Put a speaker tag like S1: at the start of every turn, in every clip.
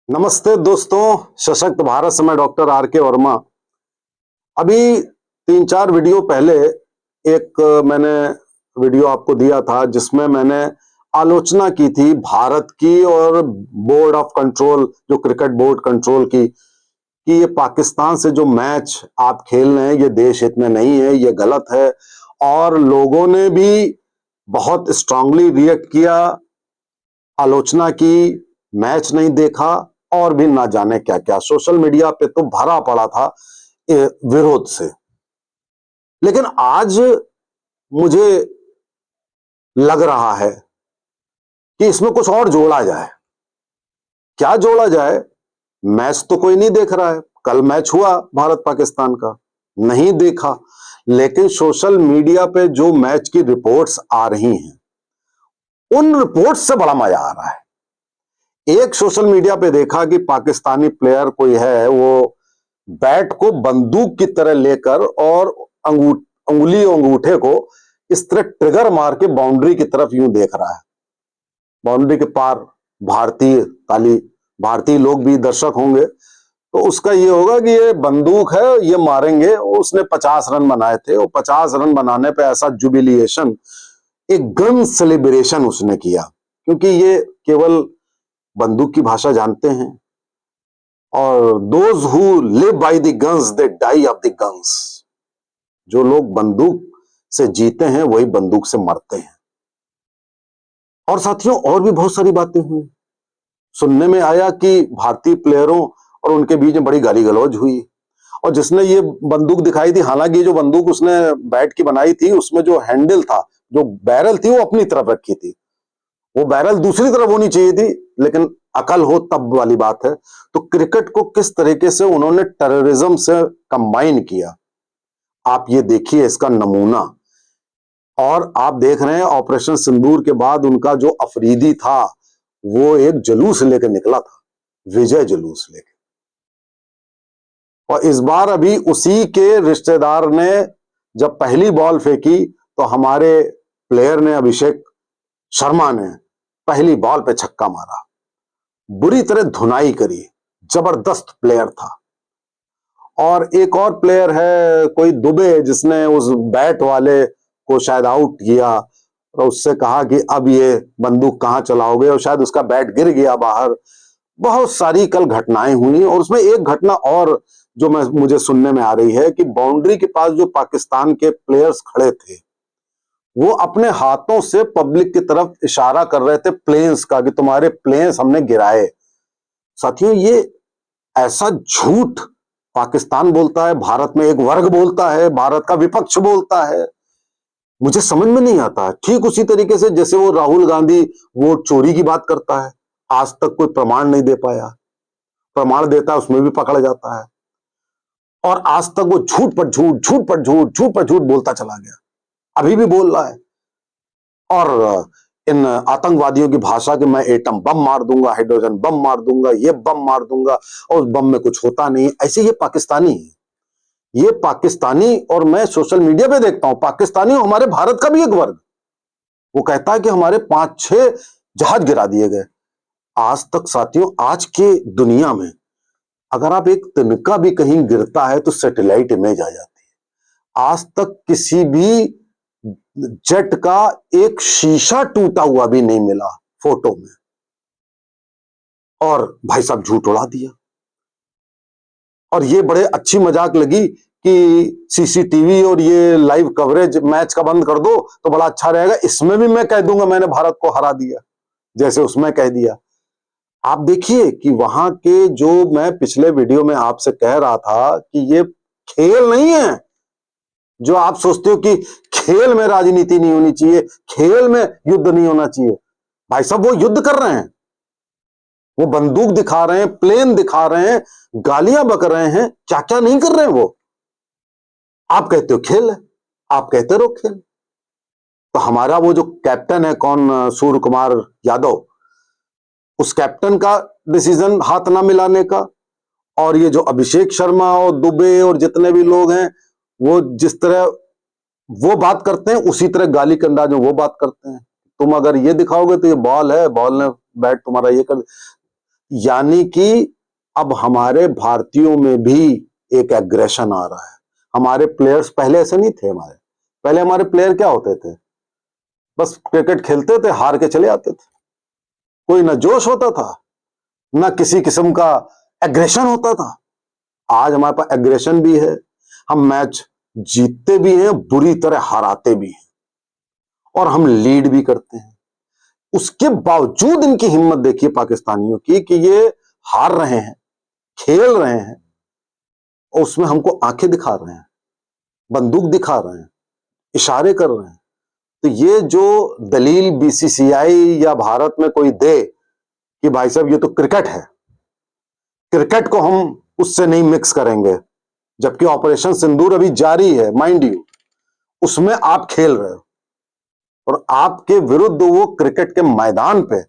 S1: नमस्ते दोस्तों। सशक्त भारत से मैं डॉक्टर आर के वर्मा। अभी 3-4 वीडियो पहले एक मैंने वीडियो आपको दिया था जिसमें मैंने आलोचना की थी भारत की और बोर्ड ऑफ कंट्रोल, जो क्रिकेट बोर्ड कंट्रोल की, कि ये पाकिस्तान से जो मैच आप खेल रहे हैं ये देश हित में नहीं है, ये गलत है। और लोगों ने भी बहुत स्ट्रांगली रिएक्ट किया, आलोचना की, मैच नहीं देखा और भी ना जाने क्या क्या। सोशल मीडिया पे तो भरा पड़ा था विरोध से। लेकिन आज मुझे लग रहा है कि इसमें कुछ और जोड़ा जाए। क्या जोड़ा जाए? मैच तो कोई नहीं देख रहा है। कल मैच हुआ भारत पाकिस्तान का, नहीं देखा। लेकिन सोशल मीडिया पे जो मैच की रिपोर्ट्स आ रही हैं, उन रिपोर्ट्स से बड़ा मजा आ रहा है। एक सोशल मीडिया पे देखा कि पाकिस्तानी प्लेयर कोई है, वो बैट को बंदूक की तरह लेकर और अंगुली और अंगूठे को इस तरह ट्रिगर मार के बाउंड्री की तरफ यूं देख रहा है। बाउंड्री के पार भारतीय लोग भी दर्शक होंगे, तो उसका ये होगा कि ये बंदूक है, ये मारेंगे। उसने 50 रन बनाए थे, वो 50 रन बनाने पे ऐसा जुबिलिएशन, एक गन सेलिब्रेशन उसने किया, क्योंकि ये केवल बंदूक की भाषा जानते हैं। और those who live by the guns they die of the guns. जो लोग बंदूक से जीते हैं वही बंदूक से मरते हैं। और साथियों, और भी बहुत सारी बातें हुई। सुनने में आया कि भारतीय प्लेयरों और उनके बीच में बड़ी गाली गलौज हुई। और जिसने ये बंदूक दिखाई थी, हालांकि जो बंदूक उसने बैट की बनाई थी, उसमें जो हैंडल था, जो बैरल थी, वो अपनी तरफ रखी थी। वो बैरल दूसरी तरफ होनी चाहिए थी, लेकिन अकल हो तब वाली बात है। तो क्रिकेट को किस तरीके से उन्होंने टेररिज्म से कंबाइन किया, आप ये देखिए इसका नमूना। और आप देख रहे हैं ऑपरेशन सिंदूर के बाद उनका जो अफरीदी था, वो एक जुलूस लेकर निकला था, विजय जुलूस लेकर। और इस बार अभी उसी के रिश्तेदार ने जब पहली बॉल फेंकी, तो हमारे प्लेयर ने, अभिषेक शर्मा ने, पहली बॉल पे छक्का मारा, बुरी तरह धुनाई करी। जबरदस्त प्लेयर था। और एक और प्लेयर है कोई दुबे, जिसने उस बैट वाले को शायद आउट किया और उससे कहा कि अब ये बंदूक कहां चलाओगे, और शायद उसका बैट गिर गया बाहर। बहुत सारी कल घटनाएं हुई। और उसमें एक घटना और जो मुझे सुनने में आ रही है कि बाउंड्री के पास जो पाकिस्तान के प्लेयर्स खड़े थे, वो अपने हाथों से पब्लिक की तरफ इशारा कर रहे थे प्लेन्स का, कि तुम्हारे प्लेन्स हमने गिराए। साथियों, ये ऐसा झूठ पाकिस्तान बोलता है, भारत में एक वर्ग बोलता है, भारत का विपक्ष बोलता है, मुझे समझ में नहीं आता है। ठीक उसी तरीके से जैसे वो राहुल गांधी वोट चोरी की बात करता है, आज तक कोई प्रमाण नहीं दे पाया, प्रमाण देता है उसमें भी पकड़ जाता है, और आज तक वो झूठ पर झूठ, झूठ पर झूठ, झूठ पर झूठ बोलता चला गया, अभी भी बोल रहा है। और इन आतंकवादियों की भाषा कि मैं एटम बम मार दूंगा, हाइड्रोजन बम मार दूंगा, ये बम मार दूंगा, और उस बम में कुछ होता नहीं, ऐसे ये पाकिस्तानी है। ये पाकिस्तानी, और मैं सोशल मीडिया पे देखता हूं पाकिस्तानी, हमारे भारत का भी एक वर्ग, वो कहता है कि हमारे 5-6 जहाज गिरा दिए गए। आज तक साथियों, आज के दुनिया में अगर आप एक तिनका भी कहीं गिरता है तो सैटेलाइट इमेज आ जाती है। आज तक किसी भी जेट का एक शीशा टूटा हुआ भी नहीं मिला फोटो में, और भाई साहब झूठ उड़ा दिया। और ये बड़े अच्छी मजाक लगी कि सीसीटीवी और ये लाइव कवरेज मैच का बंद कर दो तो बड़ा अच्छा रहेगा, इसमें भी मैं कह दूंगा मैंने भारत को हरा दिया, जैसे उसमें कह दिया। आप देखिए कि वहां के, जो मैं पिछले वीडियो में आपसे कह रहा था कि ये खेल नहीं है। जो आप सोचते हो कि खेल में राजनीति नहीं होनी चाहिए, खेल में युद्ध नहीं होना चाहिए, भाई साहब वो युद्ध कर रहे हैं, वो बंदूक दिखा रहे हैं, प्लेन दिखा रहे हैं, गालियां बक रहे हैं, क्या क्या नहीं कर रहे हैं वो। आप कहते हो खेल है, आप कहते रहो खेल। तो हमारा वो जो कैप्टन है, कौन, सूर्य कुमार यादव, उस कैप्टन का डिसीजन हाथ ना मिलाने का, और ये जो अभिषेक शर्मा और दुबे और जितने भी लोग हैं, वो जिस तरह वो बात करते हैं उसी तरह गाली के अंदाज में वो बात करते हैं। तुम अगर ये दिखाओगे तो ये बॉल है, बॉल ने बैट तुम्हारा ये कर। यानी कि अब हमारे भारतीयों में भी एक एग्रेशन आ रहा है। हमारे प्लेयर्स पहले ऐसे नहीं थे। पहले हमारे प्लेयर क्या होते थे, बस क्रिकेट खेलते थे, हार के चले आते थे। कोई ना जोश होता था, ना किसी किस्म का एग्रेशन होता था। आज हमारे पास एग्रेशन भी है, हम मैच जीतते भी हैं, बुरी तरह हराते भी हैं, और हम लीड भी करते हैं। उसके बावजूद इनकी हिम्मत देखिए पाकिस्तानियों की, कि ये हार रहे हैं, खेल रहे हैं, और उसमें हमको आंखें दिखा रहे हैं, बंदूक दिखा रहे हैं, इशारे कर रहे हैं। तो ये जो दलील बीसीसीआई या भारत में कोई दे कि भाई साहब ये तो क्रिकेट है, क्रिकेट को हम उससे नहीं मिक्स करेंगे, जबकि ऑपरेशन सिंदूर अभी जारी है, माइंड यू, उसमें आप खेल रहे हो, और आपके विरुद्ध वो क्रिकेट के मैदान पे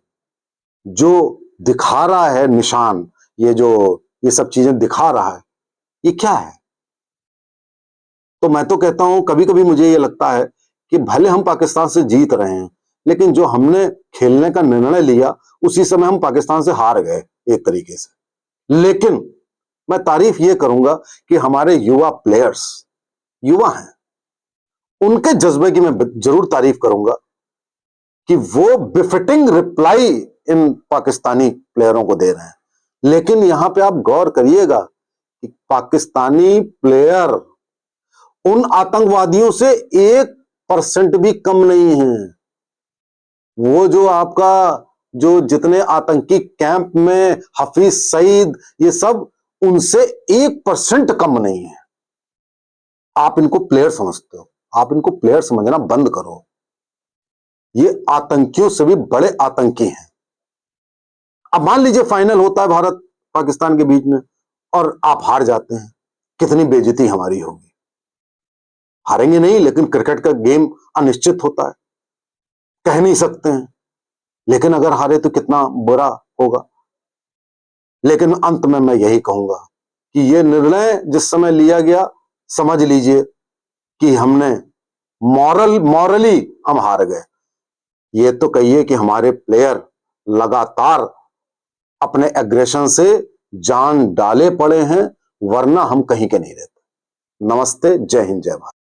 S1: जो दिखा रहा है निशान, ये सब चीजें दिखा रहा है, ये क्या है? तो मैं तो कहता हूं, कभी कभी मुझे ये लगता है कि भले हम पाकिस्तान से जीत रहे हैं, लेकिन जो हमने खेलने का निर्णय लिया उसी समय हम पाकिस्तान से हार गए एक तरीके से। लेकिन मैं तारीफ ये करूंगा कि हमारे युवा प्लेयर्स, युवा हैं, उनके जज्बे की मैं जरूर तारीफ करूंगा कि वो बिफिटिंग रिप्लाई इन पाकिस्तानी प्लेयरों को दे रहे हैं। लेकिन यहां पे आप गौर करिएगा कि पाकिस्तानी प्लेयर उन आतंकवादियों से 1% भी कम नहीं है। वो जो आपका जो जितने आतंकी कैंप में हफीज सईद, ये सब उनसे 1% कम नहीं है। आप इनको प्लेयर समझते हो, आप इनको प्लेयर समझना बंद करो। ये आतंकियों से भी बड़े आतंकी हैं। अब मान लीजिए फाइनल होता है भारत पाकिस्तान के बीच में और आप हार जाते हैं, कितनी बेइज्जती हमारी होगी। हारेंगे नहीं, लेकिन क्रिकेट का गेम अनिश्चित होता है, कह नहीं सकते हैं, लेकिन अगर हारे तो कितना बुरा होगा। लेकिन अंत में मैं यही कहूंगा कि ये निर्णय जिस समय लिया गया, समझ लीजिए कि हमने मॉरली हम हार गए। ये तो कहिए कि हमारे प्लेयर लगातार अपने एग्रेशन से जान डाले पड़े हैं, वरना हम कहीं के नहीं रहते। नमस्ते, जय हिंद, जय भारत।